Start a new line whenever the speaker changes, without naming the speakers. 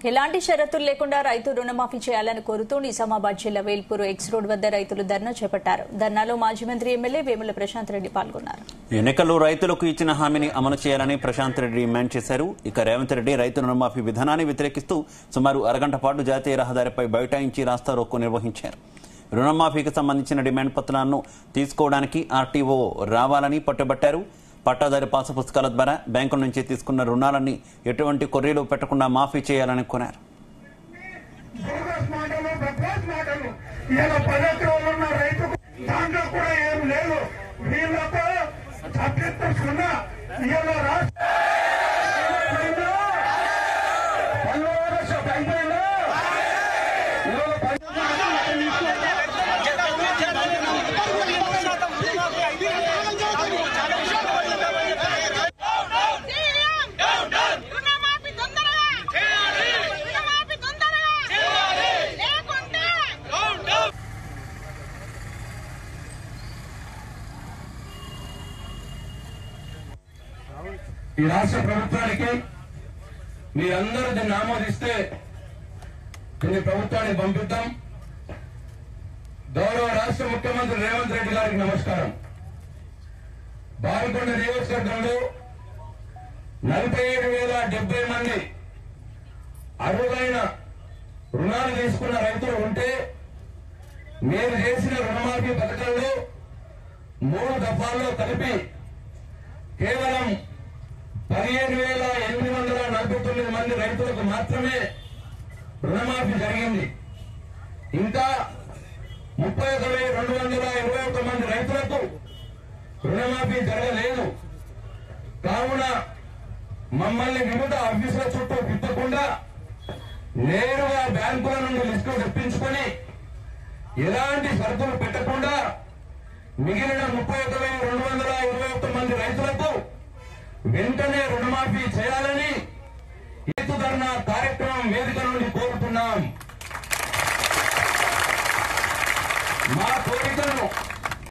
ఎలాంటి షరతులు లేకుండా రైతు రుణమాఫీ చేయాలని కోరుతూ నిజామాబాద్ జిల్లా వేల్పూర్ ఎక్స్ రోడ్ వద్ద రైతులు ధర్నా చేపట్టారు. ధర్నాలో మాజీ మంత్రి ఎమ్మెల్యే వేముల ప్రశాంత్ రెడ్డి పాల్గొన్నారు.
ఎన్నికల్లో రైతులకు ఇచ్చిన హామీని అమలు చేయాలని ప్రశాంత్ రెడ్డి డిమాండ్ చేశారు. ఇక రేవంత్ రెడ్డి రైతు రుణమాఫీ విధానాన్ని వ్యతిరేకిస్తూ సుమారు అరగంట పాటు జాతీయ రహదారిపై బైఠాయించి రాస్తారోకో నిర్వహించారు. రుణమాఫీకి సంబంధించిన డిమాండ్ పత్రాలను తీసుకోవడానికి ఆర్టీఓ రావాలని పట్టుబట్టారు. పట్టాదారి పాసు పుస్తకాల ద్వారా బ్యాంకుల నుంచి తీసుకున్న రుణాలన్నీ ఎటువంటి కొర్రీలు పెట్టకుండా మాఫీ చేయాలని కోరారు.
ఈ రాష్ట్ర ప్రభుత్వానికి మీరందరూ దీన్ని ఆమోదిస్తే దీన్ని ప్రభుత్వానికి పంపిద్దాం. గౌరవ రాష్ట్ర ముఖ్యమంత్రి రేవంత్ రెడ్డి గారికి నమస్కారం. బాల్కొండ నియోజకవర్గంలో 47,070 మంది అర్హులైన రుణాలు తీసుకున్న రైతులు ఉంటే మీరు చేసిన రుణమాఫీ పథకంలో 3 దఫాల్లో కలిపి కేవలం 15,849 మంది రైతులకు మాత్రమే రుణమాఫీ జరిగింది. ఇంకా 31,221 మంది రైతులకు రుణమాఫీ జరగలేదు. కావున మమ్మల్ని వివిధ ఆఫీసుల చుట్టూ తిప్పకుండా నేరుగా బ్యాంకుల నుండి లిస్టు తెప్పించుకొని ఎలాంటి షరతులు పెట్టకుండా మిగిలిన 31,221 మంది రైతులకు వెంటనే రుణమాఫీ చేయాలని రైతు ధర్నా కార్యక్రమం వేదిక నుండి కోరుతున్నాం. మా కోరికలను